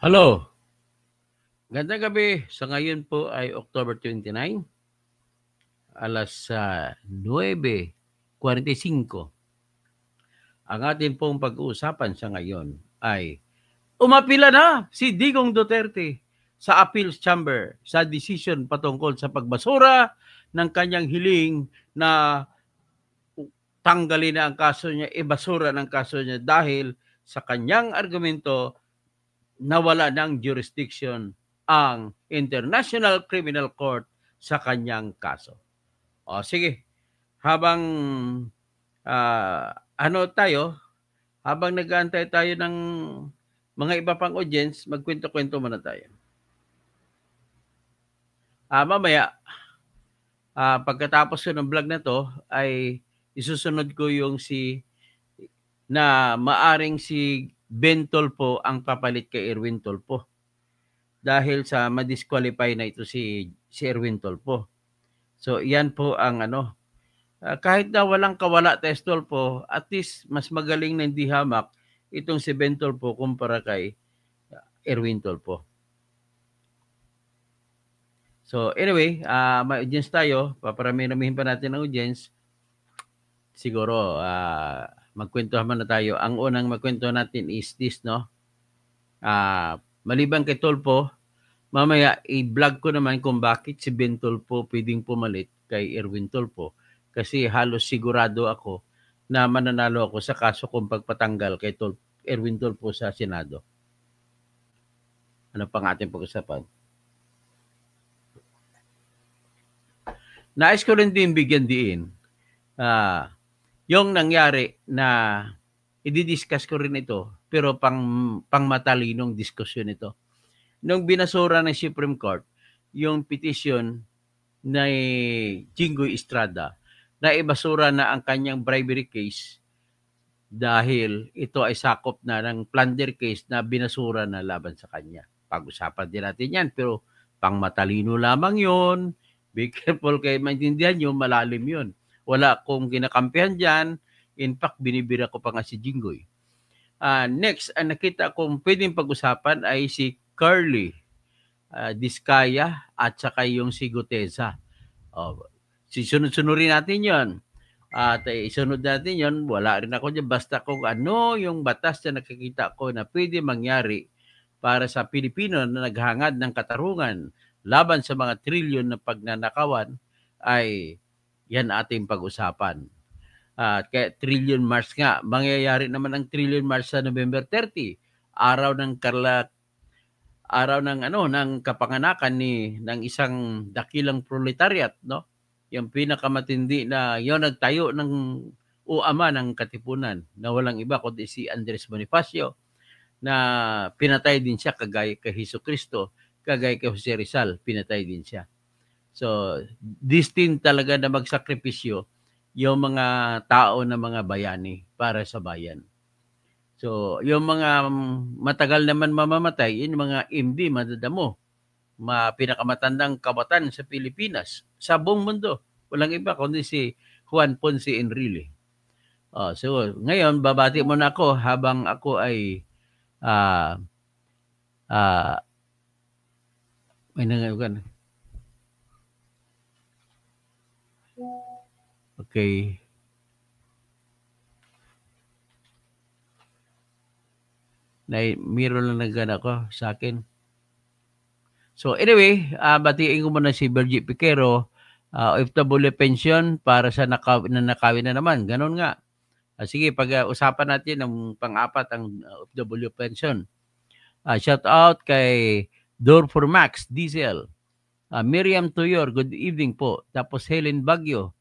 Hello, gandang gabi. Sa ngayon po ay October 29, alas 9:45. Ang atin pong pag-uusapan sa ngayon ay umapila na si Digong Duterte sa Appeals Chamber sa decision patungkol sa pagbasura ng kanyang hiling na tanggalin na ang kaso niya, ibasura ng kaso niya dahil sa kanyang argumento nawala ng jurisdiction ang International Criminal Court sa kanyang kaso. O sige, habang habang nag-aantay tayo ng mga iba pang audience, magkwento-kwento muna tayo. Mamaya, pagkatapos ko ng vlog na to, ay isusunod ko yung maaring si Ben Tolpo ang papalit kay Erwin Tolpo. Dahil sa ma-disqualify na ito si Erwin Tolpo. So, yan po ang kahit na walang kawala test Tolpo, at least mas magaling na hindi hamak itong si Ben Tolpo kumpara kay Erwin Tolpo. So, anyway, may audience tayo. Paparami-ramihin pa natin ang audience. Siguro, magkwentuhan na tayo. Ang unang magkwento natin is this, no? Maliban kay Tolpo, mamaya i-vlog ko naman kung bakit si Ben Tolpo pwedeng pumalit kay Erwin Tolpo. Kasi halos sigurado ako na mananalo ako sa kaso kung pagpatanggal kay Erwin Tolpo sa Senado. Ano pang ating pag-usapan? Nais ko rin din bigyan diin yung nangyari na i-discuss ko rin ito, pero pang matalinong diskusyon ito. Nung binasura ng Supreme Court yung petition na Jinggoy Estrada na ibasura na ang kanyang bribery case dahil ito ay sakop na ng plunder case na binasura na laban sa kanya. Pag-usapan din natin yan, pero pang matalino lamang yon. Be careful kayo maintindihan nyo, malalim yon. Wala akong kinakampihan dyan. In fact, binibira ko pa nga si Jinggoy. Next, ang nakita kong pwedeng pag-usapan ay si Curly Diskaya at saka yung si Gutesa. Sunod-sunurin natin yon. At isunod natin yon. Wala rin ako dyan. Basta kung ano yung batas na nakikita ko na pwede mangyari para sa Pilipino na naghangad ng katarungan laban sa mga trilyon na pagnanakawan ay yan ating pag-usapan. Kaya Trillion March nga, mangyayari naman ang Trillion March sa November 30, araw ng kapanganakan ng isang dakilang proletariat, no? Yung pinakamatindi na yon nagtayo ng uama ng katipunan na walang iba kundi si Andres Bonifacio na pinatay din siya kagaya kay Jesucristo, kagaya kay Jose Rizal, pinatay din siya. So, destined talaga na magsakripisyo yung mga tao na mga bayani para sa bayan. So, yung mga matagal naman mamamatay, yung mga MD, madadamo, pinakamatandang kabatan sa Pilipinas, sa buong mundo. Walang iba kundi si Juan Ponce Enrile. So, ngayon, babati muna ako habang ako ay may nangayon. Okay. Meron lang nagana ko sa akin. So anyway, batiin ko muna si Virgie Piquero, OFW pension para sa nakawin na naman. Ganon nga. Sige, pag-usapan natin ng pang-apat ang OFW pension. Shout out kay Dorfor Max Diesel. Miriam Tuyor, good evening po. Tapos Helen Bagyo.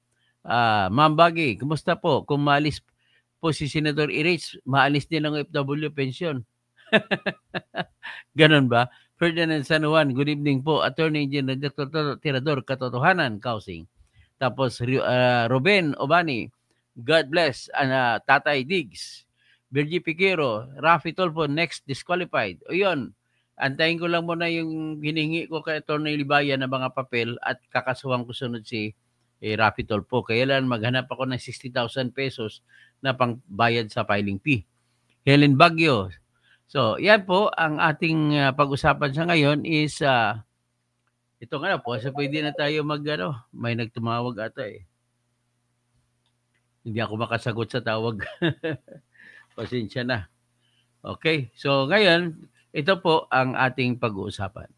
Ma'am Baggy, kumusta po? Kung maalis po si Senator Irich, maalis din ang OFW pension. Ganon ba? Ferdinand San Juan, good evening po. Attorney General Dr. Tirador, Katotohanan, Kausing. Tapos Ruben Obani, God bless. Tatay Diggs, Virgie Piquero, Rafi Tolpo, next disqualified. O yun, antayin ko lang muna yung hiningi ko kay Attorney Libaya na mga papel at kakasuhan ko sunod si Rafi Tolpo. Kailan maghanap ako ng 60,000 pesos na pangbayad sa filing fee. Helen Bagyo, So, yan po ang ating pag-usapan sa ngayon is ito nga po, so pwede na tayo may nagtumawag ata eh. Hindi ako makasagot sa tawag. Pasensya na. Okay, so ngayon, ito po ang ating pag-uusapan.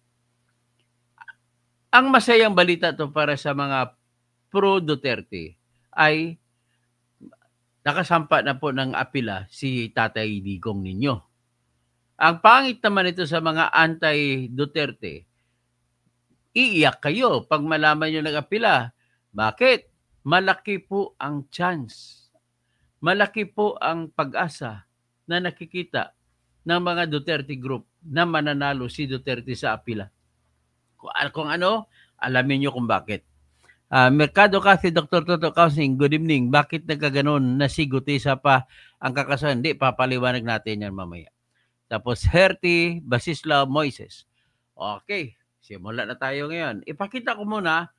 Ang masayang balita to para sa mga pro-Duterte ay nakasampa na po ng apila si Tatay Digong ninyo. Ang pangit naman ito sa mga anti-Duterte, iiyak kayo pag malaman nyo nag-apila. Bakit? Malaki po ang chance. Malaki po ang pag-asa na nakikita ng mga Duterte group na mananalo si Duterte sa apila. Kung ano, alamin nyo kung bakit. Mercado kasi Dr. Toto Kausing, good evening. Bakit nagkaganon na si Gutesa pa ang kakasahan? Hindi, papaliwanag natin yan mamaya. Tapos Herty Basislao Moises. Okay, simula na tayo ngayon. Ipakita ko muna,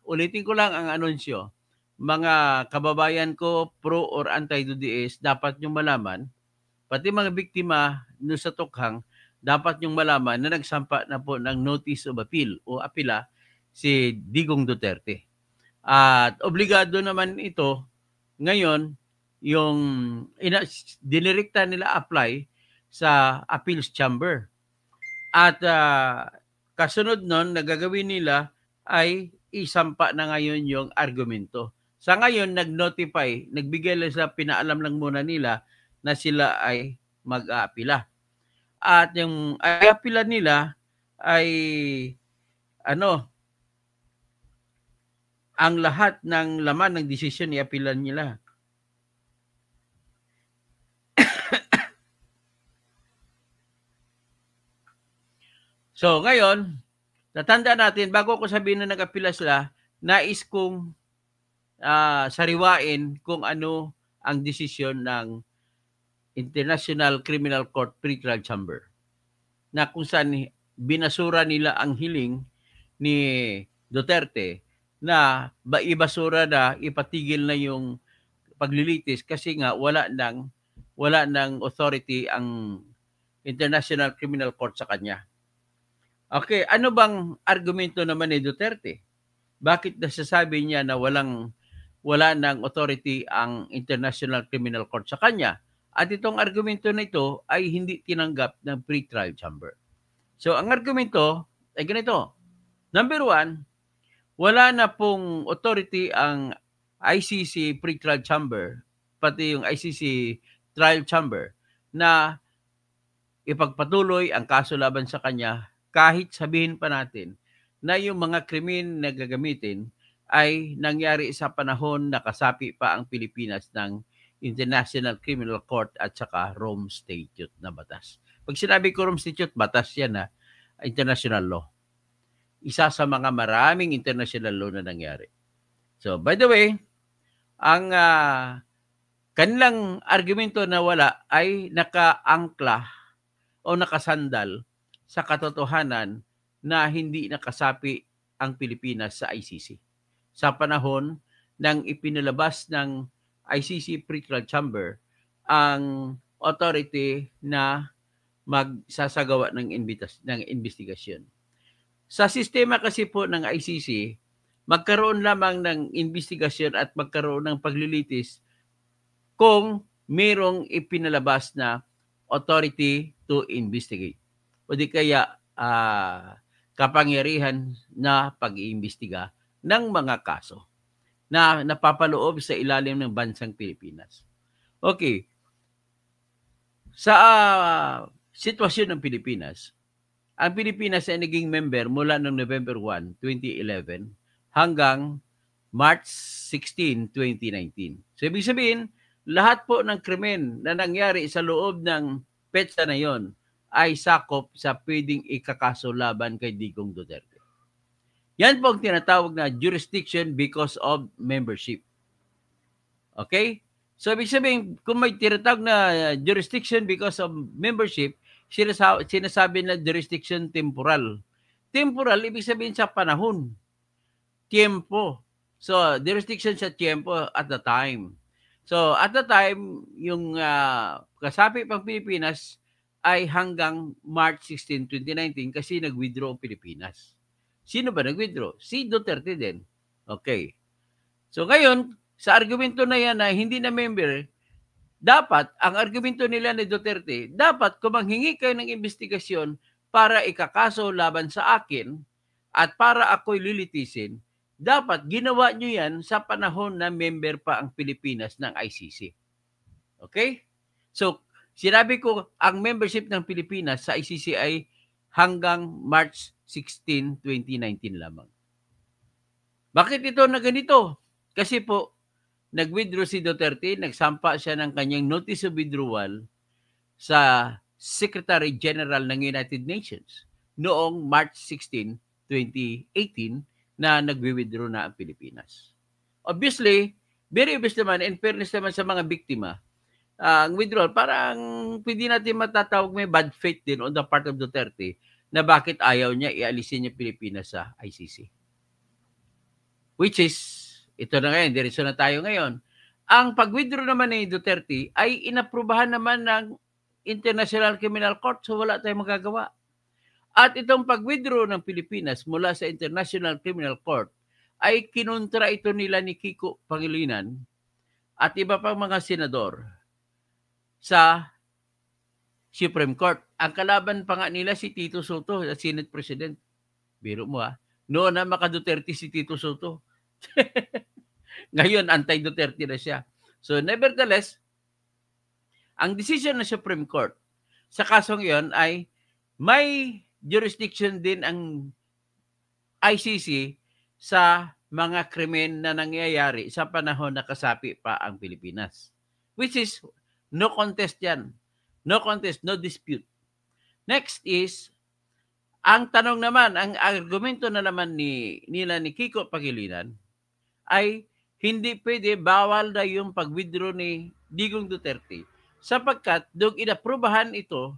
ulitin ko lang ang anunsyo. Mga kababayan ko, pro or anti-DDS, dapat nyo malaman, pati mga biktima no sa tukhang, dapat nyo malaman na nagsampa na po ng notice of appeal o apila si Digong Duterte. At obligado naman ito ngayon yung dinirekta nila apply sa appeals chamber. At kasunod nun, nagagawin nila ay isampa na ngayon yung argumento. Sa ngayon, nag-notify, nagbigay lang sila, pinaalam lang muna nila na sila ay mag-aapila. At yung apila nila ay ang lahat ng laman ng desisyon i-apilan nila. So, ngayon, tatandaan natin, bago ko sabihin na nag-apila sila, nais kong sariwain kung ano ang desisyon ng International Criminal Court Pre-Trial Chamber na kung saan binasura nila ang hiling ni Duterte na ibasura na, ipatigil na yung paglilitis kasi nga wala ng authority ang International Criminal Court sa kanya. Okay, ano bang argumento naman ni Duterte? Bakit nasasabi niya na wala ng authority ang International Criminal Court sa kanya? At itong argumento na ito ay hindi tinanggap ng pre-trial chamber. So, ang argumento ay ganito. Number one, wala na pong authority ang ICC pre-trial chamber, pati yung ICC trial chamber, na ipagpatuloy ang kaso laban sa kanya kahit sabihin pa natin na yung mga krimen na gagamitin ay nangyari sa panahon na kasapi pa ang Pilipinas ng International Criminal Court at saka Rome Statute na batas. Pag sinabi ko Rome Statute, batas yan na international law. Isa sa mga maraming international law na nangyari. So, by the way, ang kanilang argumento na wala ay nakaangkla o nakasandal sa katotohanan na hindi nakasapi ang Pilipinas sa ICC. Sa panahon ng ipinalabas ng ICC Pre-Trial Chamber ang authority na magsasagawa ng investigasyon. Sa sistema kasi po ng ICC, magkaroon lamang ng investigasyon at magkaroon ng paglilitis kung mayroong ipinalabas na authority to investigate. O di kaya kapangyarihan na pag-iimbestiga ng mga kaso na napapaloob sa ilalim ng bansang Pilipinas. Okay. Sa sitwasyon ng Pilipinas, ang Pilipinas ay naging member mula noong November 1, 2011 hanggang March 16, 2019. So, ibig sabihin, lahat po ng krimen na nangyari sa loob ng petsa na yon ay sakop sa pwedeng ikakaso laban kay Digong Duterte. Yan po ang tinatawag na jurisdiction because of membership. Okay? So, ibig sabihin, kung may tinatawag na jurisdiction because of membership, sinasabi na jurisdiction temporal. Temporal, ibig sabihin sa panahon. Tiempo. So, jurisdiction sa tiempo at the time. So, at the time, yung kasapi pang Pilipinas ay hanggang March 16, 2019 kasi nag-withdraw ang Pilipinas. Sino ba nag-withdraw? Si Duterte din. Okay. So ngayon, sa argumento na yan na hindi na member, dapat, ang argumento nila ni Duterte, dapat kung manghingi kayo ng investigasyon para ikakaso laban sa akin at para ako'y lilitisin, dapat ginawa nyo yan sa panahon na member pa ang Pilipinas ng ICC. Okay? So, sinabi ko, ang membership ng Pilipinas sa ICC ay hanggang March 16, 2019 lamang. Bakit ito na ganito? Kasi po, nag-withdraw si Duterte, nagsampa siya ng kanyang notice of withdrawal sa Secretary General ng United Nations noong March 16, 2018 na nag-withdraw na ang Pilipinas. Obviously, very obvious naman, in fairness naman sa mga biktima, ang withdrawal, parang pwede natin matatawag may bad faith din on the part of Duterte na bakit ayaw niya ialisin niya Pilipinas sa ICC. Which is, ito na ngayon, diretso na tayo ngayon. Ang pag-withdraw naman ni Duterte ay inaprubahan naman ng International Criminal Court, so wala tayong magagawa. At itong pag-withdraw ng Pilipinas mula sa International Criminal Court ay kinontra ito nila ni Kiko Pangilinan at iba pang mga senador sa Supreme Court. Ang kalaban pa nga nila si Tito Soto, Senate President. Biro mo noon na maka-Duterte si Tito Soto. Ngayon, anti-Duterte na siya. So, nevertheless, ang decision ng Supreme Court sa kasong iyon ay may jurisdiction din ang ICC sa mga krimen na nangyayari sa panahon na kasapi pa ang Pilipinas. Which is, no contest yan. No contest, no dispute. Next is, ang tanong naman, ang argumento na naman nila ni Kiko Pangilinan ay hindi pwede, bawal na yung pag-withdraw ni Digong Duterte sapagkat doon inaprubahan ito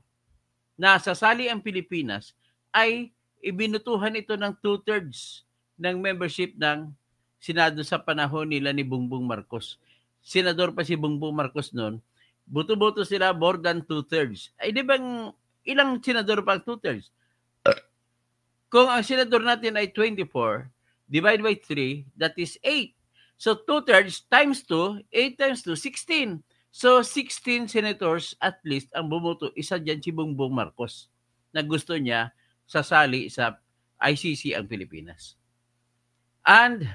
na sasali ang Pilipinas ay ibinutuhan ito ng 2/3 ng membership ng Senado sa panahon nila ni Bongbong Marcos. Senador pa si Bongbong Marcos noon, buto-boto sila more than 2/3. Ay di bang ilang senador pa ang 2/3? Kung ang senador natin ay 24, divide by 3, that is 8. So 2/3 times 2, 8 times 2, 16. So 16 senators at least ang bumoto. Isa dyan si Bongbong Marcos na gusto niya sasali sa ICC ang Pilipinas. And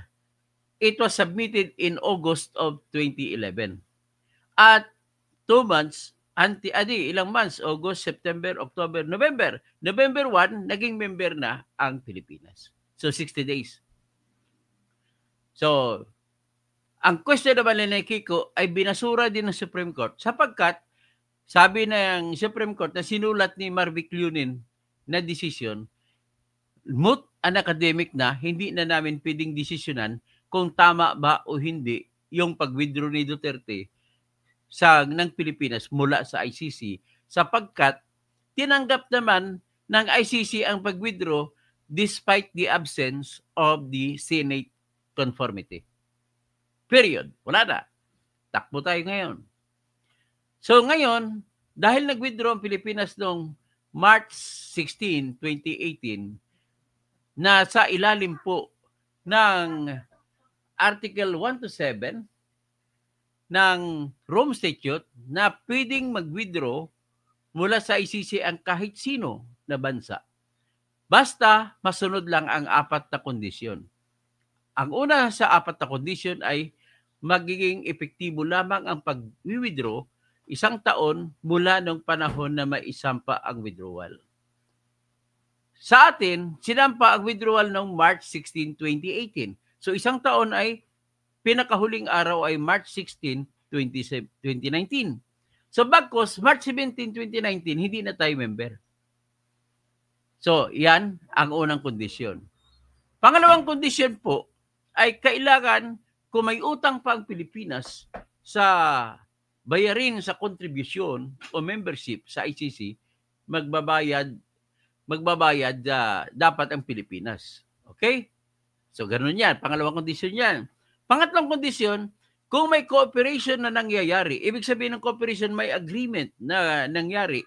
it was submitted in August of 2011. At 2 months, ilang months, August, September, October, November. November 1, naging member na ang Pilipinas. So 60 days. So, ang question naman ni Kiko ay binasura din ng Supreme Court sapagkat sabi ng Supreme Court na sinulat ni Marvick Lunin na desisyon, moot and academic na, hindi na namin pwedeng desisyonan kung tama ba o hindi yung pag-withdraw ni Duterte ng Pilipinas mula sa ICC sapagkat tinanggap naman ng ICC ang pag-withdraw despite the absence of the Senate conformity. Period. Wala na. Takbo tayo ngayon. So ngayon, dahil nag-withdraw ang Pilipinas noong March 16, 2018, na sa ilalim po ng Article 1 to 7 ng Rome Statute na pwedeng mag-withdraw mula sa ICC ang kahit sino na bansa. Basta masunod lang ang 4 na kondisyon. Ang una sa 4 na kondisyon ay magiging epektibo lamang ang pag-withdraw 1 taon mula ng panahon na maisampa ang withdrawal. Sa atin, sinampa ang withdrawal noong March 16, 2018. So 1 taon ay pinakahuling araw ay March 16, 2019. So bagkos, March 17, 2019, hindi na tayo member. So yan ang unang kondisyon. Pangalawang kondisyon po ay kailangan kung may utang pa ang Pilipinas sa bayarin sa kontribusyon o membership sa ICC, magbabayad dapat ang Pilipinas. Okay? So, ganun yan. Pangalawang kondisyon yan. Pangatlong kondisyon, kung may cooperation na nangyayari, ibig sabihin ng cooperation, may agreement na nangyari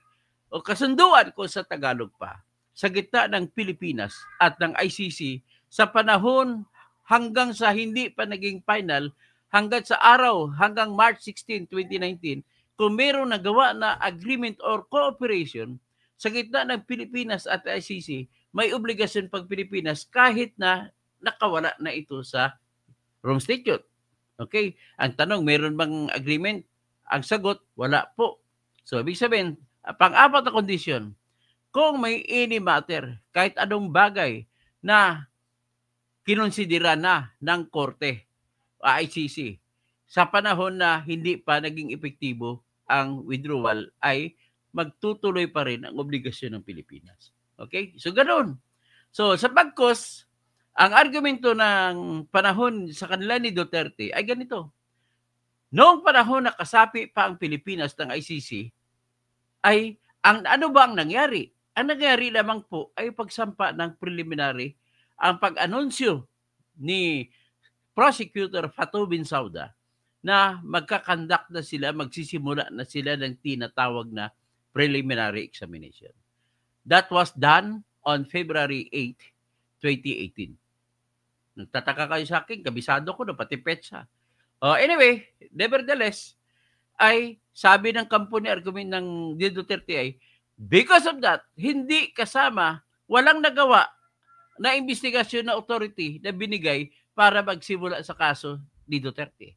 o kasunduan kung sa Tagalog pa sa gitna ng Pilipinas at ng ICC sa panahon hanggang sa hindi pa naging final hanggang sa araw hanggang March 16, 2019 kung meron nagawa na agreement or cooperation sa gitna ng Pilipinas at ICC, may obligasyon pag Pilipinas kahit na nakawala na ito sa Rome Statute. Okay? Ang tanong, meron bang agreement? Ang sagot, wala po. So, ibig sabihin, pang-apat na kondisyon, kung may any matter, kahit anong bagay na kinonsidera na ng korte, ICC, sa panahon na hindi pa naging epektibo ang withdrawal, ay magtutuloy pa rin ang obligasyon ng Pilipinas. Okay? So, ganoon. So, sa pagkos, ang argumento ng panahon sa kanila ni Duterte ay ganito. Noong panahon na kasapi pa ang Pilipinas ng ICC, ay ano ba ang nangyari? Ang nangyari lamang po ay pagsampa ng preliminary, ang pag-anunsyo ni Prosecutor Fatou Bensouda na magkakandak na sila, magsisimula na sila ng tinatawag na preliminary examination. That was done on February 8, 2018. Nagtataka kayo sa akin, kabisado ko na pati petsa. Anyway, nevertheless, ay sabi ng kampo ni argument ng Duterte ay, because of that, hindi kasama, walang nagawa na investigasyon na authority na binigay para magsimula sa kaso ni Duterte.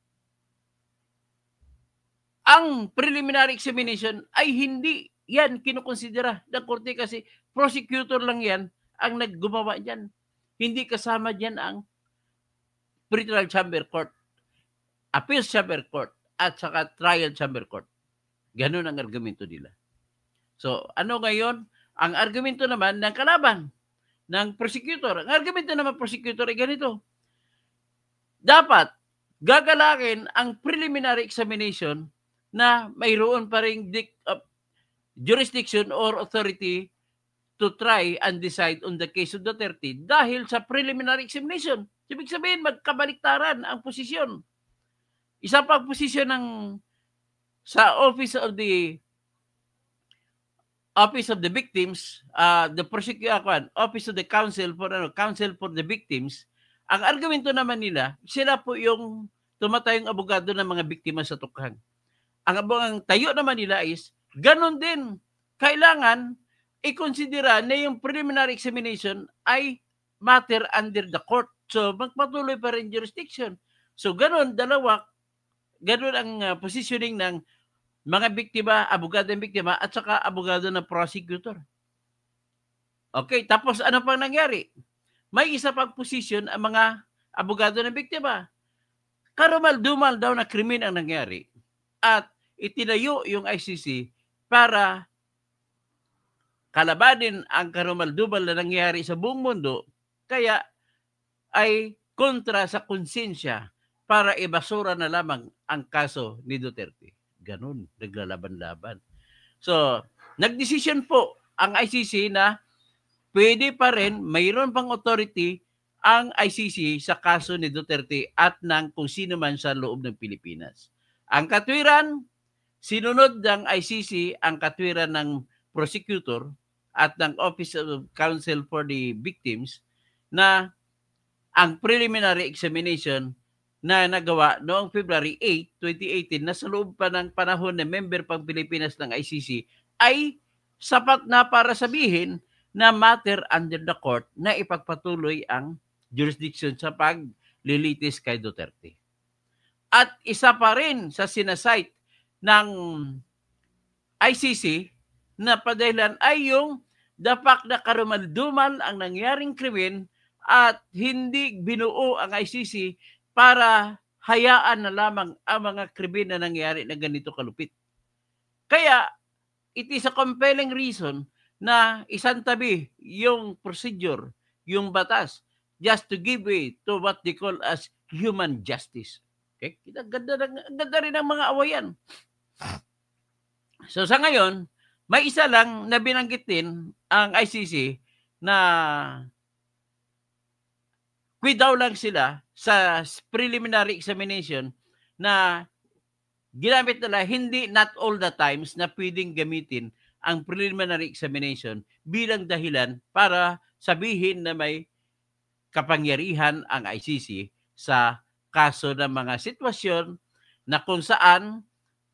Ang preliminary examination ay hindi yan kinukonsidera ng korte kasi prosecutor lang yan ang naggumawa dyan. Hindi kasama dyan ang Pretrial Chamber Court, Appeals Chamber Court, at saka Trial Chamber Court. Ganun ang argumento nila. So, ano ngayon? Ang argumento naman ng kalaban, ng prosecutor. Ang argumento naman ng prosecutor ay ganito. Dapat gagalakin ang preliminary examination na mayroon pa ring jurisdiction or authority to try and decide on the case of Duterte dahil sa preliminary examination. Ibig sabihin, magkabaliktaran ang posisyon. Isa pa ang posisyon ng sa Office of the Victims, the Office of the Counsel for the Victims. Ang argumento naman nila, sila po yung tumatayong abogado ng mga biktima sa tukhang. Ang tayo naman nila is, ganun din, kailangan i-considera na yung preliminary examination ay matter under the court. So, magpatuloy pa rin jurisdiction. So, ganun, ganun ang positioning ng mga biktima, abogado ng biktima, at saka abogado ng prosecutor. Okay, tapos ano pang nangyari? May isa pang position ang mga abogado ng biktima. Karumal-dumal daw na krimen ang nangyari. At itinayo yung ICC para kalabanin ang karumal-dumal na nangyari sa buong mundo, kaya ay kontra sa konsensya para ibasura na lamang ang kaso ni Duterte. Ganun, naglalaban-laban. So, nagdesisyon po ang ICC na pwede pa rin, mayroon pang authority ang ICC sa kaso ni Duterte at ng kung sino man sa loob ng Pilipinas. Ang katwiran, sinunod ng ICC ang katwiran ng prosecutor at ng Office of Counsel for the Victims na ang preliminary examination na nagawa noong February 8, 2018 na sa loob pa ng panahon na member pang Pilipinas ng ICC ay sapat na para sabihin na matter under the court na ipagpatuloy ang jurisdiction sa paglilitis kay Duterte. At isa pa rin sa sinasite ng ICC na padahilan ay yung dapat na karumal-dumal ang nangyaring krimen at hindi binuo ang ICC para hayaan na lamang ang mga krimen na nangyari na ganito kalupit. Kaya, it is a compelling reason na isantabi yung procedure, yung batas, just to give way to what they call as human justice. Okay? Ganda rin ang mga awayan. So sa ngayon, may isa lang na binanggit din ang ICC na daw lang sila sa preliminary examination na ginamit nila hindi not all the times na pwedeng gamitin ang preliminary examination bilang dahilan para sabihin na may kapangyarihan ang ICC sa kaso ng mga sitwasyon na kung saan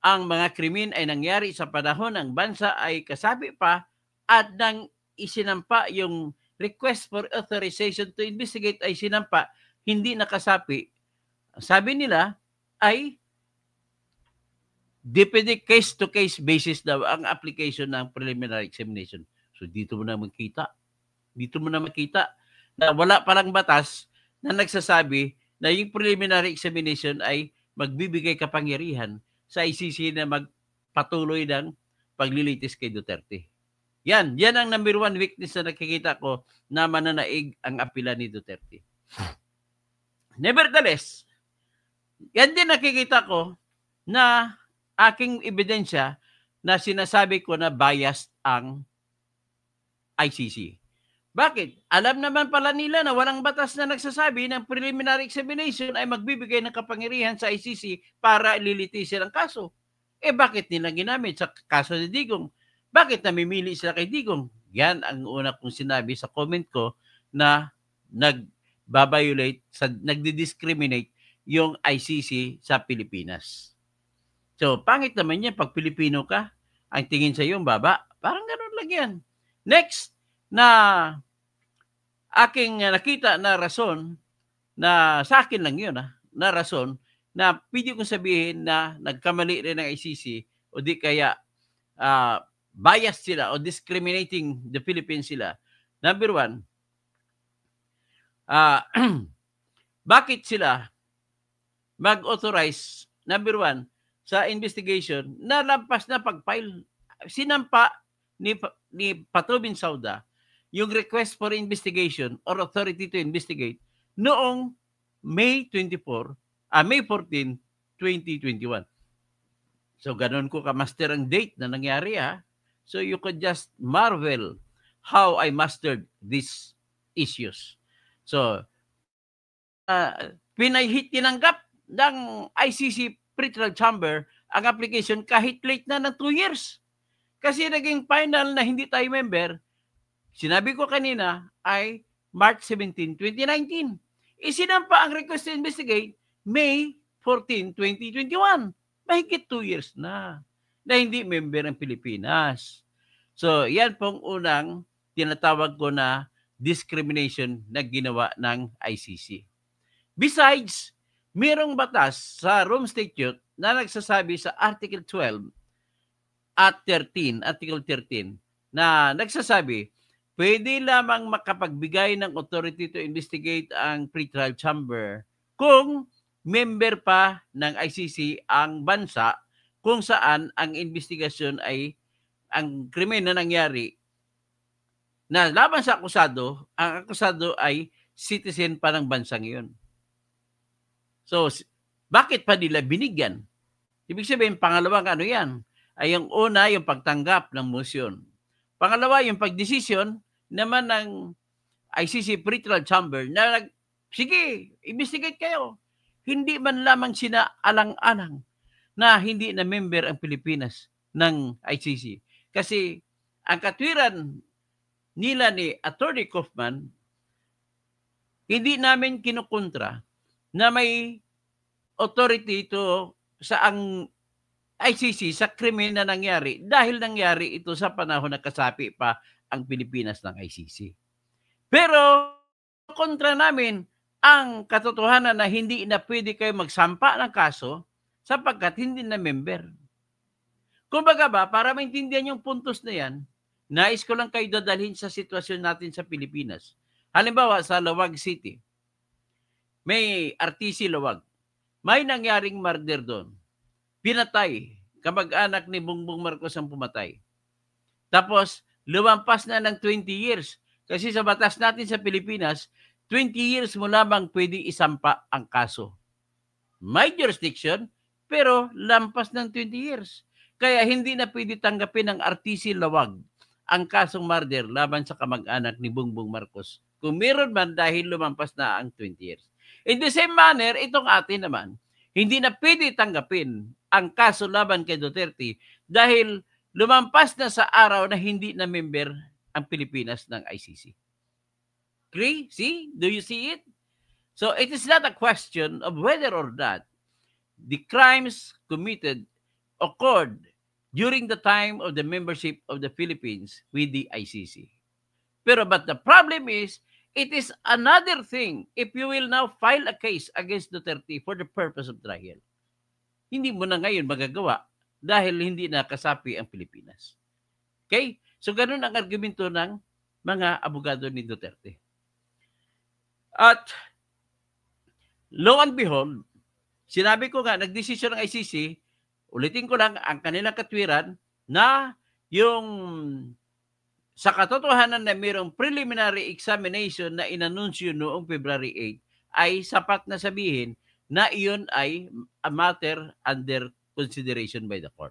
ang mga krimen ay nangyari sa panahon ng bansa ay kasapi pa at nang isinampa yung request for authorization to investigate ay sinampa, hindi nakasapi. Sabi nila ay depende case-to-case basis daw ang application ng preliminary examination. So dito mo na makita na wala palang batas na nagsasabi na yung preliminary examination ay magbibigay kapangyarihan sa ICC na magpatuloy ng paglilitis kay Duterte. Yan ang number one weakness na nakikita ko na mananaig ang apela ni Duterte. Nevertheless, yan din nakikita ko na aking ebidensya na sinasabi ko na biased ang ICC. Bakit? Alam naman pala nila na walang batas na nagsasabi ng preliminary examination ay magbibigay ng kapangyarihan sa ICC para lilitisin ang kaso. Bakit nila ginamit sa kaso ni Digong? Bakit namimili sila kay Digong? Yan ang una kong sinabi sa comment ko na nagdi-discriminate yung ICC sa Pilipinas. So, pangit naman yan pag Pilipino ka, ang tingin sa iyo baba. Parang gano'n lang yan. Next, na aking nakita na rason, na sa akin lang yun, na rason, na pwede kong sabihin na nagkamali rin ng ICC o di kaya biased sila o discriminating the Philippines sila. Number one, bakit sila mag-authorize, number one, sa investigation na lampas na pag-file. Sinampa ni Patubin Sauda yung request for investigation or authority to investigate noong May 14, 2021. So, ganun ko ka-master ang date na nangyari So, you could just marvel how I mastered these issues. So, tinanggap ng ICC Pretrial Chamber ang application kahit late na ng 2 years. Kasi naging final na hindi tayo member, sinabi ko kanina, ay March 17, 2019. Isinampa ang request to investigate May 14, 2021. Mahigit 2 years na hindi member ng Pilipinas. So, yan pong unang tinatawag ko na discrimination na ginawa ng ICC. Besides, mayroong batas sa Rome Statute na nagsasabi sa Article 12 at 13, Article 13, na nagsasabi, pwede lamang makapagbigay ng authority to investigate ang pretrial chamber kung member pa ng ICC ang bansa kung saan ang investigasyon ay ang krimen na nangyari na laban sa akusado, ang akusado ay citizen pa ng bansang iyon. So, bakit pa nila binigyan? Ibig sabihin, pangalawang yan? Ay yung una, yung pagtanggap ng motion. Pangalawa, yung pagdesisyon naman ng ICC Pretrial Chamber na sige, investigate kayo. Hindi man lamang sinaalang-alang na hindi na member ang Pilipinas ng ICC. Kasi ang katwiran nila ni Attorney Kaufman, hindi namin kinukontra na may authority ito sa ang ICC sa krimen na nangyari dahil nangyari ito sa panahon na kasapi pa ang Pilipinas ng ICC. Pero kontra namin ang katotohanan na hindi na pwede kayo magsampa ng kaso sapagkat hindi na member. Kumbaga ba, para maintindihan yung puntos na yan, nais ko lang kayo dadalhin sa sitwasyon natin sa Pilipinas. Halimbawa, sa Lawag City, may RTC Lawag. May nangyaring murder doon. Pinatay. Kamag-anak ni Bongbong Marcos ang pumatay. Tapos, lumampas na ng 20 years. Kasi sa batas natin sa Pilipinas, 20 years mo lamang pwede isampa ang kaso. May jurisdiction, pero lampas ng 20 years. Kaya hindi na pwede tanggapin ng RTC Lawag ang kasong murder laban sa kamag-anak ni Bongbong Marcos. Kung meron man dahil lumampas na ang 20 years. In the same manner, itong atin naman, hindi na pwede tanggapin ang kaso laban kay Duterte dahil lumampas na sa araw na hindi na member ang Pilipinas ng ICC. Agree? See? Do you see it? So it is not a question of whether or not the crimes committed occurred during the time of the membership of the Philippines with the ICC. But the problem is, it is another thing if you will now file a case against Duterte for the purpose of trial. Hindi mo na ngayon magagawa dahil hindi na kasapi ang Pilipinas. Okay? So ganun ang argumento ng mga abogado ni Duterte. At lo and behold, sinabi ko nga, nagdesisyon ng ICC, ulitin ko lang ang kanilang katwiran na yung sa katotohanan na mayroong preliminary examination na inanunsyo noong February 8 ay sapat na sabihin na iyon ay a matter under consideration by the court.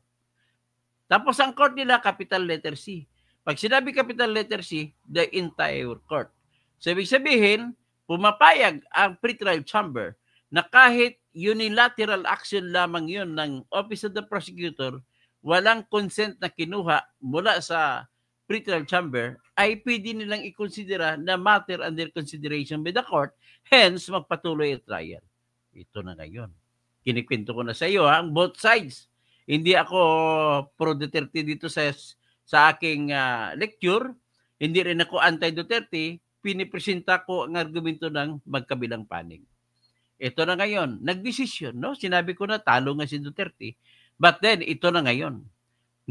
Tapos ang court nila, capital letter C. Pag sinabi capital letter C, the entire court. So ibig sabihin, pumapayag ang pretrial chamber na kahit unilateral action lamang yun ng Office of the Prosecutor, walang consent na kinuha mula sa pretrial chamber, ay pwede nilang ikonsidera na matter under consideration by the court, hence magpatuloy ang trial. Ito na ngayon. Kinikwento ko na sa iyo, ang both sides. Hindi ako pro-Duterte dito sa aking lecture, hindi rin ako anti-Duterte, pinipresenta ko ang argumento ng magkabilang panig. Ito na ngayon, nagdesisyon, no? Sinabi ko na talo nga si Duterte, but then ito na ngayon.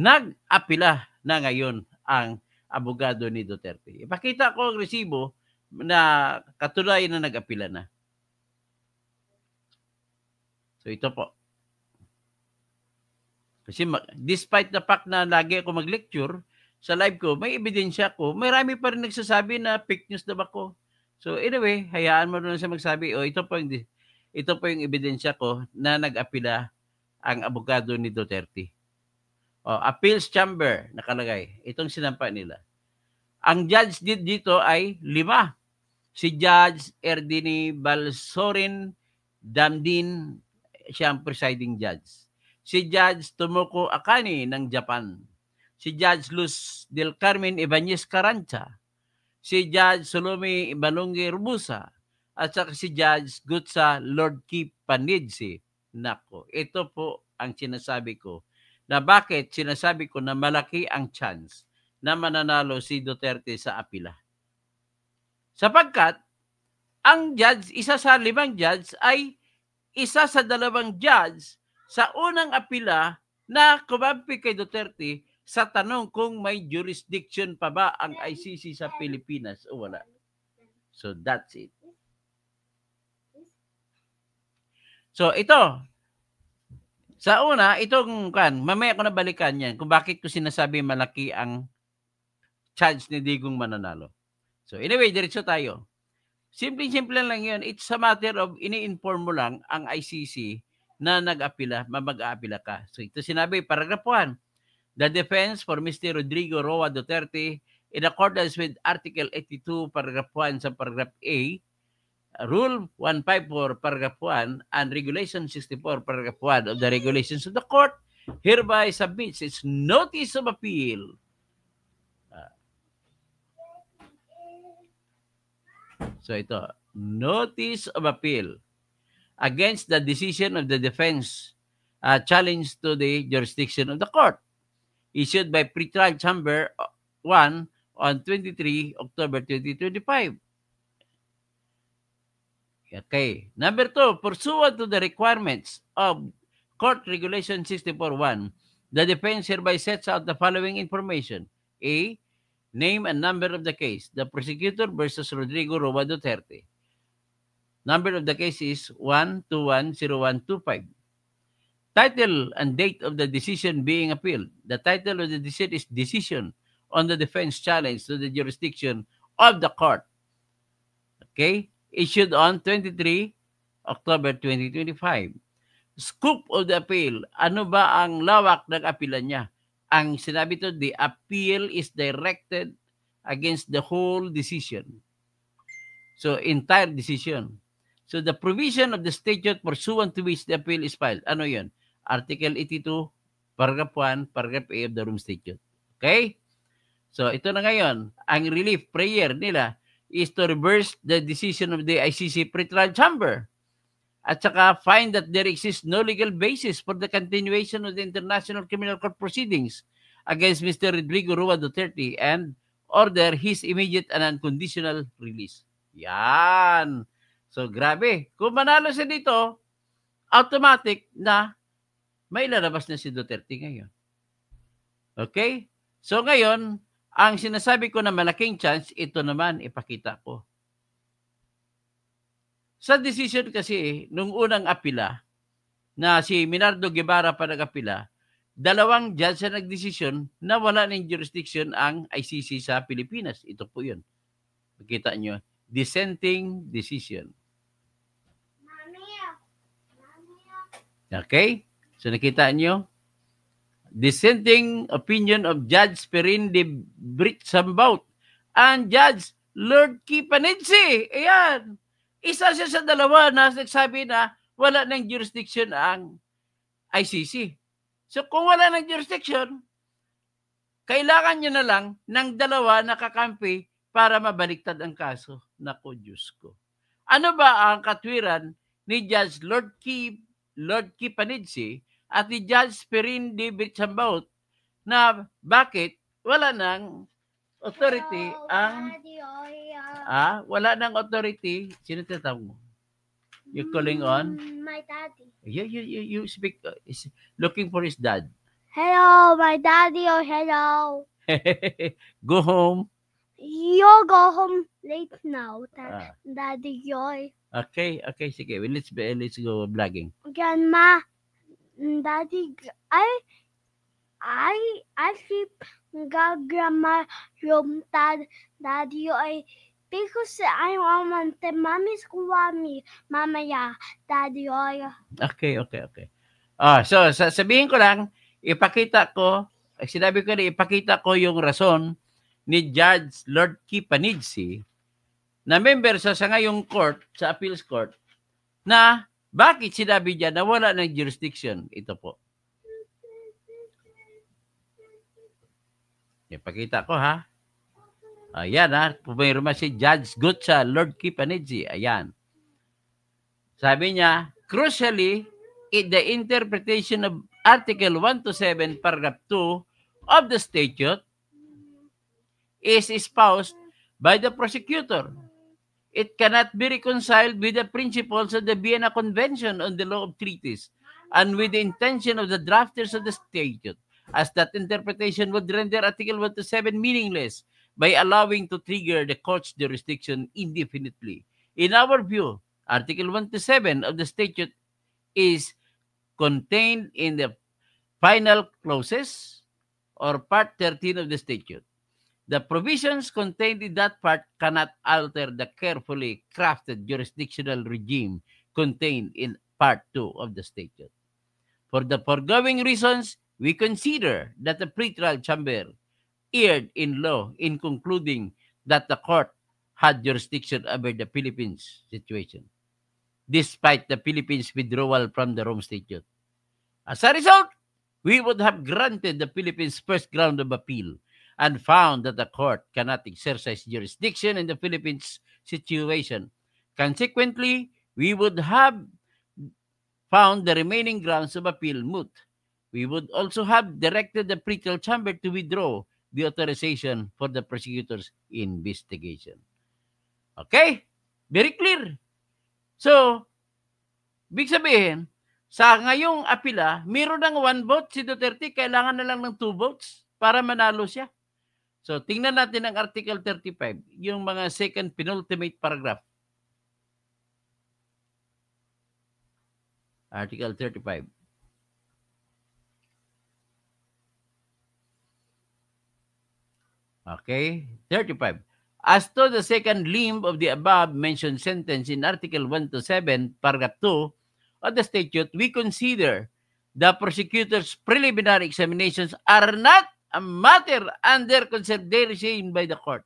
Nag-apila na ngayon ang abogado ni Duterte. Ipakita ko ang resibo na katunayan na nag-apila na. So ito po. Kasi despite the fact na lagi ako mag-lecture sa live ko, may ebidensya ko, marami pa rin nagsasabi na fake news daw ako. So anyway, hayaan mo na siya magsabi, ito po yung ebidensya ko na nag-apila ang abogado ni Duterte. Appeals Chamber, nakalagay. Itong sinampa nila. Ang judge dito ay 5. Si Judge Erdini Balsorin Damdin, siya ang presiding judge. Si Judge Tomoko Akane ng Japan. Si Judge Luz del Carmen Ibanez Carancha. Si Judge Salome Balonge Rubusa. At saka si Judge Gutsa Lord Kip Panidsi. Nako, ito po ang sinasabi ko. Na bakit sinasabi ko na malaki ang chance na mananalo si Duterte sa apila. Sapagkat, ang judge, isa sa 5 judge ay isa sa 2 judge sa unang apila na kumampi kay Duterte sa tanong kung may jurisdiction pa ba ang ICC sa Pilipinas o wala. So that's it. So ito, sa una, itong mamaya ko na balikan yan kung bakit ko sinasabi malaki ang chance ni Digong mananalo. So anyway, diretso tayo. Simple lang yun. It's a matter of ini-inform mo lang ang ICC na nag-apila, mag-aapila ka. So ito sinabi, paragraph 1. The defense for Mr. Rodrigo Roa Duterte in accordance with Article 82, paragraph 1 sa paragraph A, Rule 154, paragraph 1, and Regulation 64, paragraph 1 of the regulations of the court hereby submits its notice of appeal. So ito, notice of appeal against the decision of the defense challenge to the jurisdiction of the court issued by Pretrial Chamber 1 on 23 October 2025. Okay. Number 2, pursuant to the requirements of Court Regulation 64.1, the defense hereby sets out the following information. A, name and number of the case. The prosecutor versus Rodrigo Roa Duterte. Number of the case is 1210125. Title and date of the decision being appealed. The title of the decision is Decision on the Defense Challenge to the Jurisdiction of the Court. Okay? Issued on 23 October 2025. Scope of the appeal. Ano ba ang lawak ng appeal niya? Ang sinabi to, the appeal is directed against the whole decision. So, entire decision. So, the provision of the statute pursuant to which the appeal is filed. Ano yun? Article 82, Paragraph 1, paragraph A of the Rome Statute. Okay? So, ito na ngayon. Ang relief prayer nila is to reverse the decision of the ICC pretrial chamber at saka find that there exists no legal basis for the continuation of the International Criminal Court proceedings against Mr. Rodrigo Roa Duterte and order his immediate and unconditional release. Yan. So, grabe. Kung manalo siya dito, automatic na may lalabas na si Duterte ngayon. Okay? So, ngayon, ang sinasabi ko na malaking chance, ito naman ipakita ko. Sa decision kasi, nung unang apila, na si Minardo Guevara pa nag-apila, 2 judge na nagdesisyon na wala ng jurisdiction ang ICC sa Pilipinas. Ito po yun. Makita nyo, dissenting decision. Okay? So nakita nyo, dissenting opinion of Judge Perin de Britsambaut and Judge Lord Kipanidsi. Ayan. Isa siya sa 2 na nagsabi na wala ng jurisdiction ang ICC. So kung wala ng jurisdiction, kailangan nyo na lang ng 2 na kakampi para mabaliktad ang kaso. Naku, Diyos ko. Ano ba ang katwiran ni Judge Lord Kipanidsi at ni Judge Perin de Britsambaut na bakit wala ng authority ang wala ng authority. Sino tinatawag mo? You calling on? My daddy. You speak. Looking for his dad. Hello, my daddy. Oh, hello. Go home. You go home late now, Daddy Joy. Okay, sige. Well, let's go vlogging. Grandma, Daddy, I sleep Grandma room, Daddy Joy. Because I want the mommy's me, mamaya, Daddy Joy. Okay. So sabihin ko lang, sinabi ko na ipakita ko yung rason ni Judge Lord Kipanidsi na member sa ngayong court, sa appeals court, na bakit sinabi niya na wala ng jurisdiction. Ito po. Ipakita ko ha. Ayan ha. Pumayroon si Judge Gutsa Lord Kipanidsi. Ayan. Sabi niya, crucially, in the interpretation of Article 127, Paragraph 2 of the statute is espoused by the prosecutor. It cannot be reconciled with the principles of the Vienna Convention on the Law of Treaties and with the intention of the drafters of the statute, as that interpretation would render Article 127 meaningless by allowing to trigger the court's jurisdiction indefinitely. In our view, Article 127 of the statute is contained in the final clauses or Part 13 of the statute. The provisions contained in that part cannot alter the carefully crafted jurisdictional regime contained in Part 2 of the statute. For the foregoing reasons, we consider that the pretrial chamber erred in law in concluding that the court had jurisdiction over the Philippines situation, despite the Philippines' withdrawal from the Rome Statute. As a result, we would have granted the Philippines' first ground of appeal and found that the court cannot exercise jurisdiction in the Philippines situation. Consequently, we would have found the remaining grounds of appeal moot. We would also have directed the pretrial chamber to withdraw the authorization for the prosecutor's investigation. Okay? Very clear. So, big sabihin, sa ngayong apila, mayroon ng 1 vote si Duterte, kailangan na lang ng 2 votes para manalo siya. So, tingnan natin ang Article 35, yung mga second penultimate paragraph. Article 35. Okay, 35. As to the second limb of the above-mentioned sentence in Article 127, Paragraph 2 of the statute, we consider the prosecutor's preliminary examinations are not a matter under consideration by the court.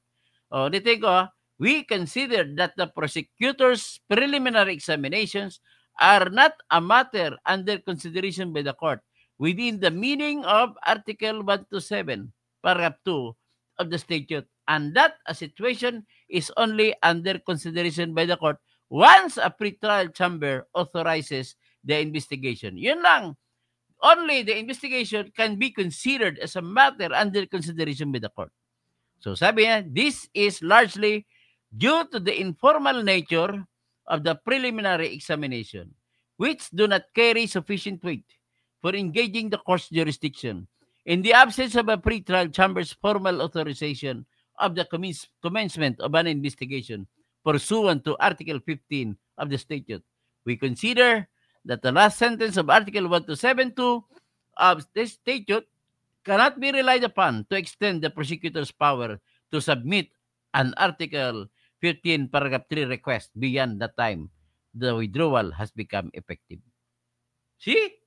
We consider that the prosecutor's preliminary examinations are not a matter under consideration by the court. within the meaning of Article 127, Paragraph 2 of the statute, and that a situation is only under consideration by the court once a pretrial chamber authorizes the investigation. Yun lang. Only the investigation can be considered as a matter under consideration by the court. So sabi niya, this is largely due to the informal nature of the preliminary examination, which do not carry sufficient weight for engaging the court's jurisdiction. In the absence of a pretrial chamber's formal authorization of the commencement of an investigation pursuant to Article 15 of the statute, we consider that the last sentence of Article 1272 of this statute cannot be relied upon to extend the prosecutor's power to submit an Article 15 Paragraph 3 request beyond the time the withdrawal has become effective. See?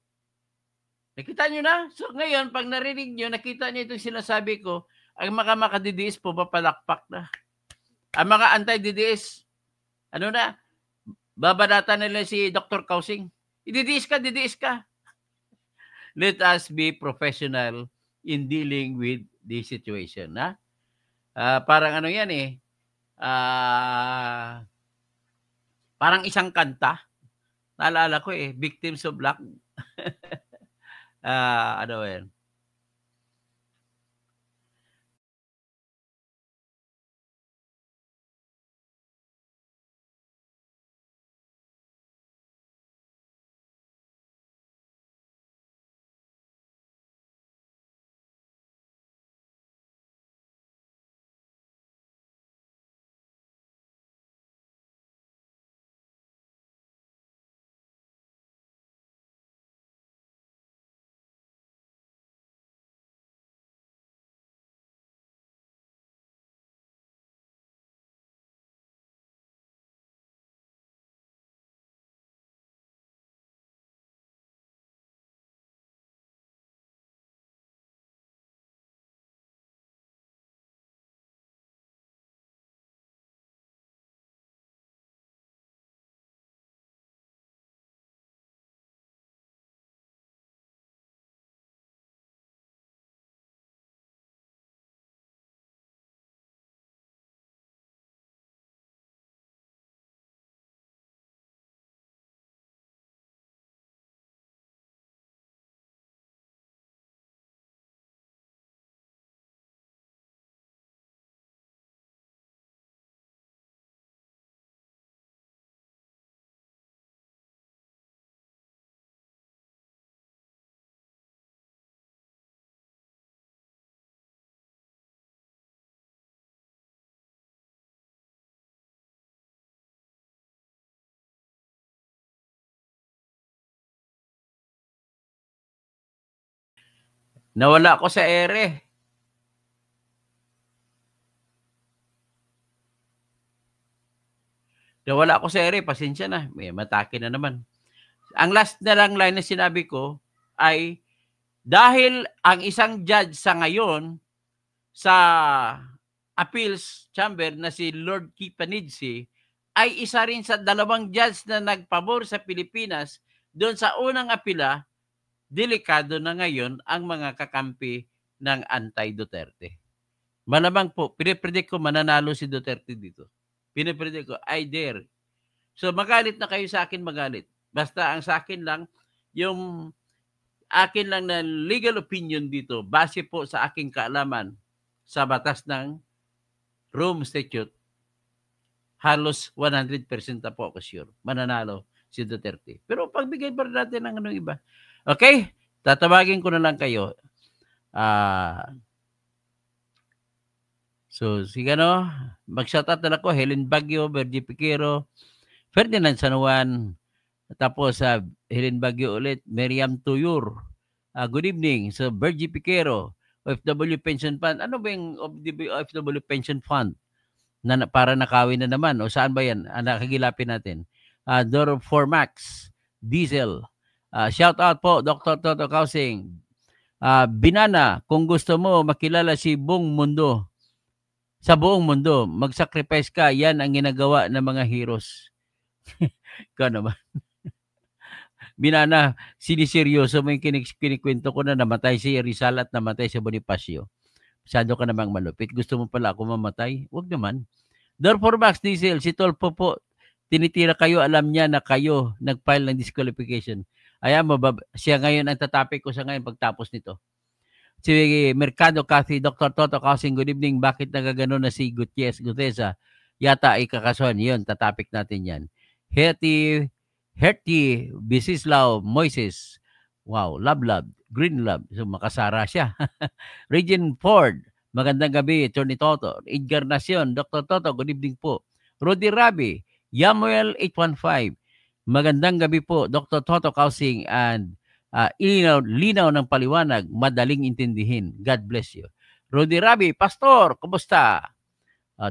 Nakita nyo na? So ngayon, pag narinig nyo, nakita nyo itong sinasabi ko, ang mga makadidiis po, papalakpak na. Ang mga anti-DDS, ano na, babanatan nila si Dr. Kausing. Didiis ka, didiis ka. Let us be professional in dealing with this situation. Ha? Parang ano yan eh, parang isang kanta. Naalala ko eh, Victims of Black. Ano yan? Nawala ako sa ere. Nawala ako sa ere. Pasensya na. May matake na naman. Ang last na lang line na sinabi ko ay dahil ang isang judge sa ngayon sa appeals chamber na si Lord Kipanidze ay isa rin sa dalawang judge na nagpabor sa Pilipinas doon sa unang apila, delikado na ngayon ang mga kakampi ng anti-Duterte. Malamang po, pinipredict ko mananalo si Duterte dito. Pinipredict ko, I dare. So magalit na kayo sa akin, magalit. Basta ang sa akin lang, yung akin lang na legal opinion dito, base po sa aking kaalaman sa batas ng Rome Statute, halos 100% na po ako sure. Mananalo si Duterte. Pero pagbigay pa natin ng anong iba. Okay? Tatawagin ko na lang kayo. So, sige no. Mag-shoutout na ako. Helen Baguio, Bergie Piquero, Ferdinand San Juan, tapos Helen Baguio ulit, Miriam Tuyur. Good evening. So, Bergie Piquero, OFW Pension Fund. Ano ba yung OFW Pension Fund? Para nakawin na naman. O saan ba yan? Nakagilapin natin. Doro Formax, Diesel. Shout out po, Dr. Toto Kausing. Binana, kung gusto mo makilala si buong mundo, sa buong mundo, mag-sacrifice ka, yan ang ginagawa ng mga heroes. Ikaw naman. Binana, siniseryoso mo yung kinikwento ko na namatay si Rizal at namatay si Bonifacio. Masyado ka namang malupit. Gusto mo pala ako mamatay? Huwag naman. Therefore, Max Diesel, si Tolpo po, tinitira kayo, alam niya na kayo nag-file ng disqualification. Ayan mo, siya ngayon ang tatapik ko sa ngayon pagtapos nito. Si Mercado Cathy, Dr. Toto Kausing, good evening. Bakit nagagano na si Gutesa? Yata ay kakasuhan. Yun, tatapik natin yan. Herty, Bisislao, Moises. Wow, love, green love. So, makasara siya. Regine Ford, magandang gabi. Attorney Toto. Edgar Nacion, Dr. Toto, good evening po. Rudy Rabi, Yamuel 815. Magandang gabi po, Dr. Toto Kausing and linaw ng paliwanag, madaling intindihin. God bless you. Rudy Rabi, Pastor, kumusta?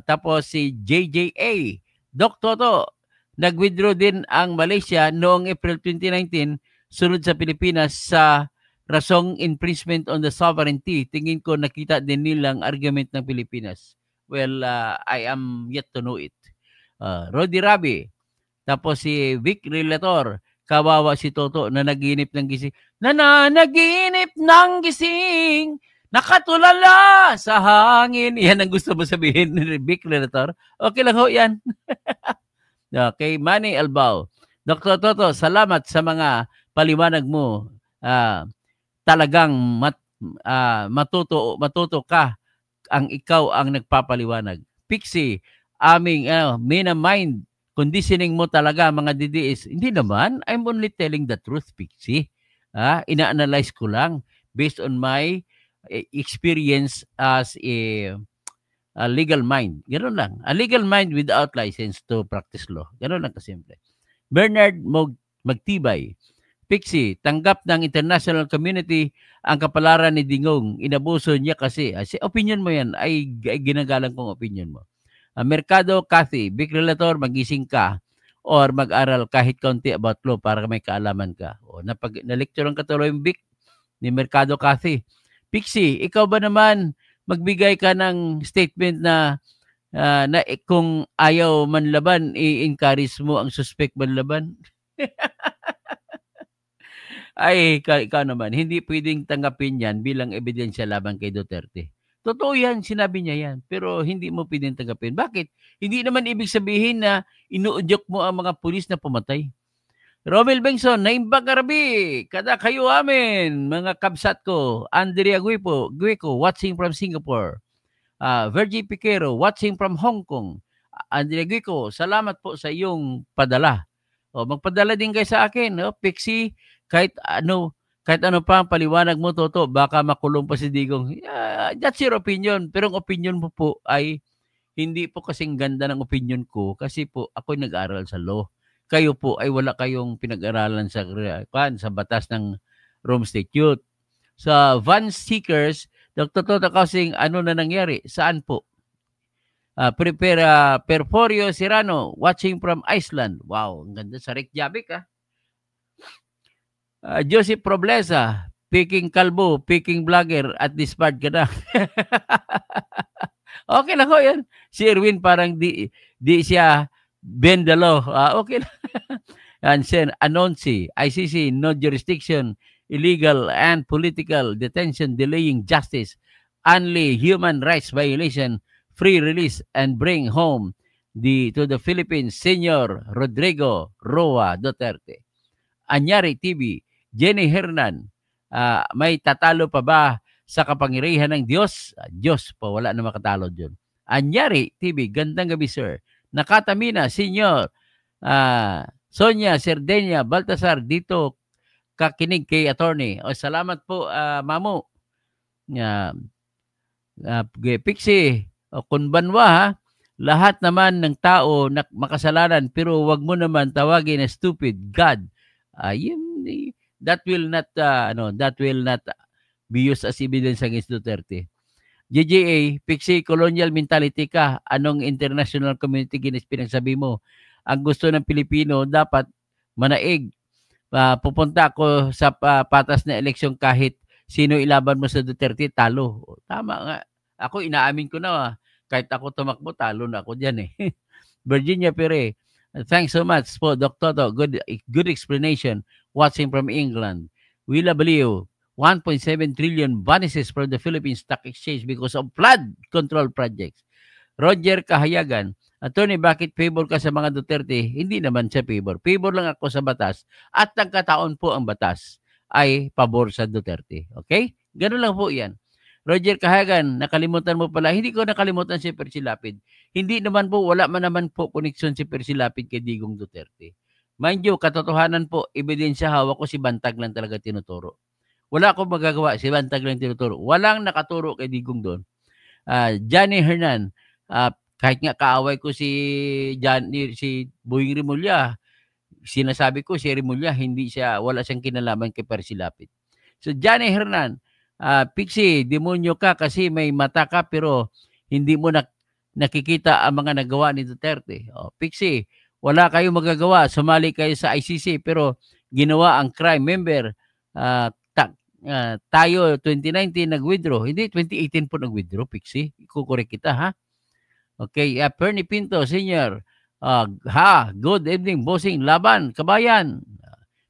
Tapos si JJA, Doc Toto, nag-withdraw din ang Malaysia noong April 2019, sunod sa Pilipinas sa rasong infringement on the sovereignty. Tingin ko nakita din nilang argument ng Pilipinas. Well, I am yet to know it. Rudy Rabi, tapos si Vic Relator, kawawa si Toto na naginip ng gising. Nananaginip ng gising, nakatulala sa hangin. Yan ang gusto mo sabihin ni Vic Relator. Okay lang ho yan. Okay, Manny Albao. Dr. Toto, salamat sa mga paliwanag mo. Talagang matuto ka ang ikaw ang nagpapaliwanag. Pixie, aming mind conditioning mo talaga mga DDS. Hindi naman. I'm only telling the truth, Pixie. Ina-analyze ko lang based on my experience as a legal mind. Ganun lang. A legal mind without license to practice law. Ganun lang kasimple. Bernard Magtibay. Pixie, tanggap ng international community ang kapalaran ni Dingong. Inabuso niya kasi. Opinion mo yan. Ay ginagalang kong opinion mo. Mercado Cathy, Big Relator, magising ka or mag-aral kahit kaunti about law para may kaalaman ka. O, na-lecture ka tuloy yung Big ni Mercado Cathy. Pixie, ikaw ba naman magbigay ka ng statement na kung ayaw manlaban, i-encourage mo ang suspect manlaban? Ay, ikaw naman, hindi pwedeng tanggapin yan bilang ebidensya laban kay Duterte. Totoo yan, sinabi niya yan. Pero hindi mo pwedeng tanggapin. Bakit? Hindi naman ibig sabihin na inuudyok mo ang mga pulis na pumatay. Romel Bengson, naimbang karabi. Kada kayo amin, mga kabsat ko. Andrea Guico, watching from Singapore. Virgie Piquero, watching from Hong Kong. Andrea Guico, salamat po sa iyong padala. Magpadala din kayo sa akin. Pixie, kahit ano pa ang paliwanag mo, Toto, baka makulong pa si Digong. That's your opinion. Pero ang opinion mo po ay hindi po kasing ganda ng opinion ko kasi po ako'y nag-aral sa law. Kayo po ay wala kayong pinag-aralan sa batas ng Rome Statute. Sa Van Seekers, Dr. Toto Kausing, ano na nangyari? Saan po? Perforio Serrano, watching from Iceland. Wow, ang ganda sa Reykjavik, Joseph Problesa, picking kalbo, picking vlogger, at disbarred ka na. Okay lang ho yan. Si Erwin parang di siya bend the law. Okay lang. And then, Anonsi, ICC, no jurisdiction, illegal and political detention, delaying justice, only human rights violation, free release, and bring home to the Philippines, Senyor Rodrigo Roa Duterte. Anyari TV, Jenny Hernan, may tatalo pa ba sa kapangyarihan ng Diyos? Diyos po, wala na makatalo dyan. Anyari TV, gandang gabi sir. Nakatamina, Senyor Sonia Serdenia Baltasar, dito kakinig kay attorney. Salamat po, Mamo. Pixie, kunbanwa lahat naman ng tao na makasalanan, pero wag mo naman tawagin na stupid God. That will not be used as evidence against Duterte. JJA, Pixie, colonial mentality ka. Anong international community pinagsabi mo? Ang gusto ng Pilipino dapat manaig. Pupunta ako sa patas na eleksyon kahit sino ilaban mo sa Duterte, talo. Tama nga. Ako inaamin ko na, kahit ako tumakbo, talo na ako dyan Virginia Pere, thanks so much po, Dr. Toto. Good explanation. watching from England. Willa Baliw, 1.7 trillion vanishes from the Philippine Stock Exchange because of flood control projects. Roger Kahayagan, Attorney, bakit favor ka sa mga Duterte? Hindi naman siya favor. Favor lang ako sa batas at nagkataon po ang batas ay pabor sa Duterte. Okay? Ganun lang po yan. Roger Kahayagan, nakalimutan mo pala. Hindi ko nakalimutan si Percy Lapid. Hindi naman po, wala man naman po koneksyon si Percy Lapid kay Digong Duterte. Mind you, katotohanan po, ebidensya, hawak ko si Bantag lang talaga tinuturo. Wala akong magagawa, si Bantag lang tinuturo. Walang nakaturo kay Digong doon. Johnny Hernan, kahit nga kaaway ko si Boying Rimulya, sinasabi ko si Rimulya, wala siyang kinalaman kay Percy Lapid. So Johnny Hernan, Pixie, demonyo ka kasi may mata ka pero hindi mo nakikita ang mga nagawa ni Duterte. Pixie, wala kayong magagawa. Sumali kayo sa ICC pero ginawa ang crime. Member, tayo 2019 nag-withdraw. Hindi, 2018 po nag-withdraw, Pixie. Ikukorek kita, ha? Okay, Perny Pinto, Senior. Good evening, bossing. Laban, kabayan.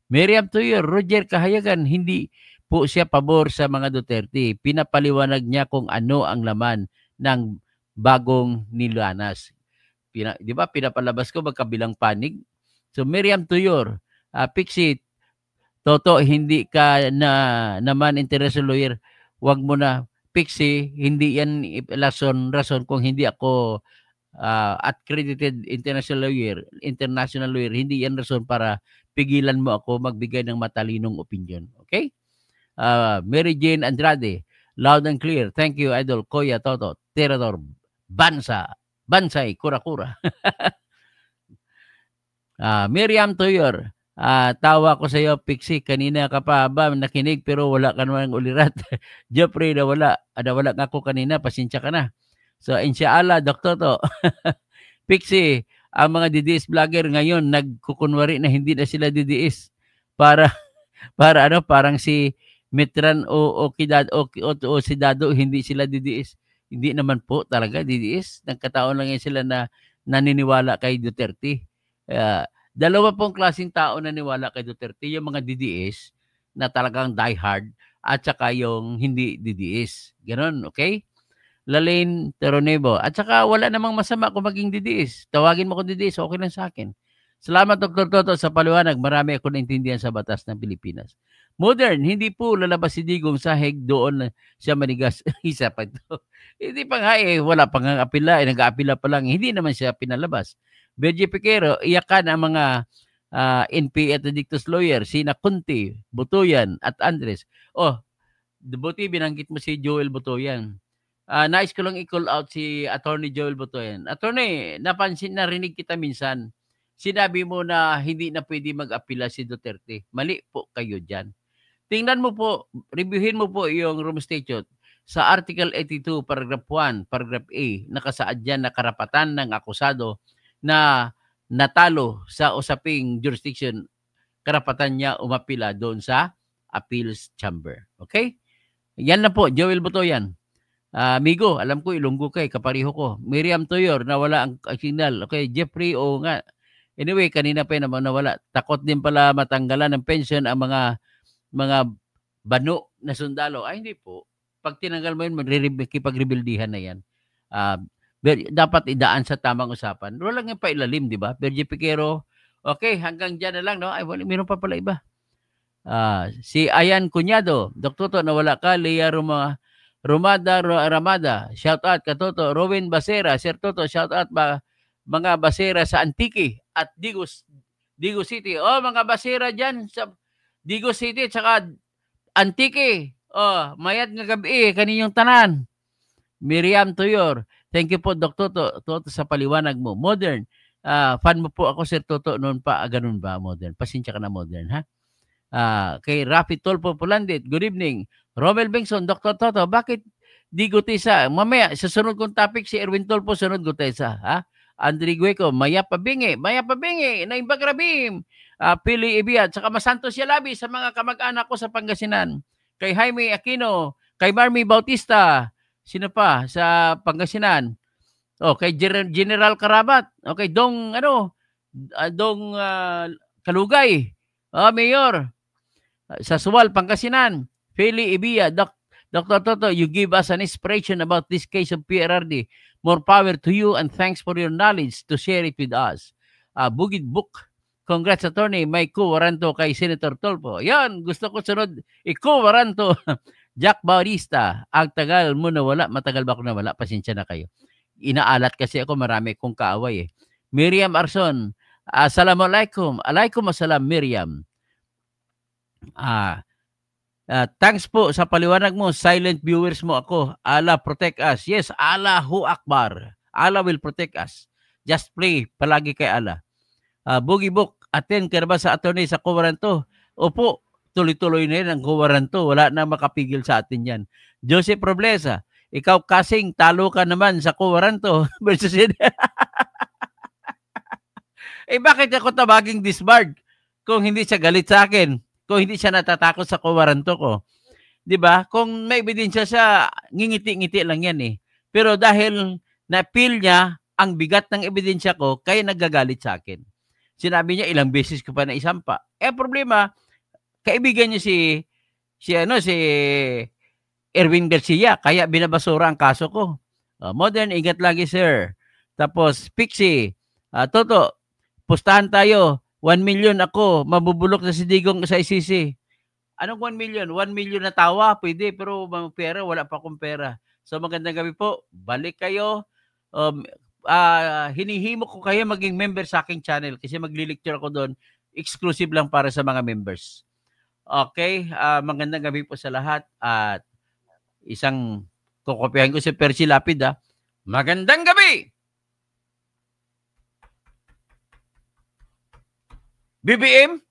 Miriam Tuyor, Roger Kahayagan, hindi po siya pabor sa mga Duterte. Pinapaliwanag niya kung ano ang laman ng bagong nilanas. Di ba, pinapalabas ko magkabilang panig. So, Miriam Tuyor, Pixie, Toto, hindi ka naman international lawyer. Wag mo na, Pixie, hindi yan rason kung hindi ako accredited international lawyer, hindi yan rason para pigilan mo ako magbigay ng matalinong opinion. Okay? Mary Jane Andrade, loud and clear. Thank you, Idol Koya Toto, Terador, Bansay, Kura-Kura. Miriam Toyor, tawa ko sa iyo, Pixie. Kanina ka pa ba nakinig pero wala ka naman ulirat. Jeffrey, nawala nga ako kanina. Pasensya ka na. So, inshallah, Dr. To. Pixie, ang mga DDS vlogger ngayon nagkukunwari na hindi na sila DDS para parang si Metran o si Dado, hindi sila DDS. Hindi naman po talaga DDS. Nagkataon lang yan sila na naniniwala kay Duterte. Dalawa pong klaseng tao naniwala kay Duterte, yung mga DDS na talagang diehard at saka yung hindi DDS. Ganon, okay? Lalaine Teronebo. At saka wala namang masama kung maging DDS. Tawagin mo kung DDS, okay lang sa akin. Salamat, Dr. Toto, sa paliwanag. Marami ako naintindihan sa batas ng Pilipinas. Modern, hindi po lalabas si Digong sahig doon siya manigas. Isa pa ito. Hindi pa nga wala pang apila, nag-aapila pa lang. Hindi naman siya pinalabas. Bergie Piquero, iyakan ang mga NP at addictus lawyer, sina Kunti, Butoyan at Andres. Buti binanggit mo si Joel Butoyan. Nais ko lang i-call out si Attorney Joel Butoyan. Attorney, narinig kita minsan. Sinabi mo na hindi na pwede mag-apila si Duterte. Mali po kayo dyan. Tingnan mo po, reviewin mo po yung Rome Statute. Sa Article 82, Paragraph 1, Paragraph A, nakasaad dyan na karapatan ng akusado na natalo sa usaping jurisdiction, karapatan niya umapila doon sa appeals chamber. Okay? Yan na po, Joel Butoyan. Amigo, alam ko, Ilonggo kay, kapariho ko. Miriam Toyor, nawala ang signal. Okay, Jeffrey, nga. Anyway, kanina pa naman nawala. Takot din pala matanggalan ng pension ang mga bano na sundalo. Hindi po. Pag tinanggal mo yun, magkipag-rebeldihan na yan. Dapat idaan sa tamang usapan. Wala nga pa ilalim, di ba? Bergie Piquero, okay, hanggang dyan na lang, no? Meron pa pala iba. Si Ayan Cunyado, Dr. Toto, nawala ka. Lea Ramada, shout out ka, Toto. Rowan Basera, Sir Toto, shout out mga basera sa Antique at Digo City. Mga basera dyan sa Digo City at saka Antique. Mayat nga gabi, kaninyong tanan. Miriam Toyor, thank you po, Dr. Toto, sa paliwanag mo. Modern, fan mo po ako, Sir Toto, noon pa, ganun ba, Modern? Pasensya ka na, Modern, ha? Kay Rafi Tolpo Pulandit, good evening. Romel Bengson, Dr. Toto, bakit di Gutesa? Mamaya, sa sunod kong topic, si Erwin Tolpo, sunod Gutesa, ha? Andre Gueco, Maya Pabingi, na Imbagrabim, Pili Ibiat, saka Masantos Yalabi sa mga kamag-anak ko sa Pangasinan. Kay Jaime Aquino, kay Marmy Bautista, sino pa sa Pangasinan? Kay General Karabat, okay, Dong Kalugay, Mayor, Sa Suwal, Pangasinan, Feli Ibiya, Dr. Toto, you give us an inspiration about this case of PRRD. More power to you and thanks for your knowledge to share it with us. Bukid Book, congrats attorney, may waranto kay Senator Tolpo. Yan, gusto ko sunod, waranto. Jack Bautista, ang tagal mo na wala, matagal ba ako na wala? Pasensya na kayo. Inaalat kasi ako, marami kong kaaway eh. Miriam Arson, assalamualaikum. Alaikum assalam, Miriam. Thanks po sa paliwanag mo. Silent viewers mo ako. Allah protect us. Yes, Allahu Akbar. Allah will protect us. Just pray palagi kay Allah. Boogie Book, attend ka na ba sa attorney sa Kuwaranto? Opo, tuloy-tuloy na yan ang Kuwaranto. Wala na makapigil sa atin yan. Joseph Roblesa, ikaw kasing talo ka naman sa Kuwaranto versus bakit ako tabaging disbarred kung hindi siya galit sa akin? Kung hindi siya natatakot sa Kuwaranto ko. 'Di ba? Kung may ebidensya siya, ngingiti-ngiti lang 'yan eh. Pero dahil na-feel niya ang bigat ng ebidensya ko, kaya nagagalit sa akin. Sinabi niya ilang beses ko pa na isampa. Problema, kaibigan niya si Erwin Garcia, kaya binabasura ang kaso ko. Modern, ingat lagi sir. Tapos Pixie, Toto, pustahan tayo. 1 million ako, mabubulok na si Digong sa ICC. Anong 1 million? 1 million na tawa, pwede, pero pera, wala pa akong pera. So magandang gabi po, balik kayo. Hinihimo ko kayo maging member sa aking channel kasi magli-lecture ako doon, exclusive lang para sa mga members. Okay, magandang gabi po sa lahat at isang kukopihan ko si Percy Lapid Magandang gabi! BBM?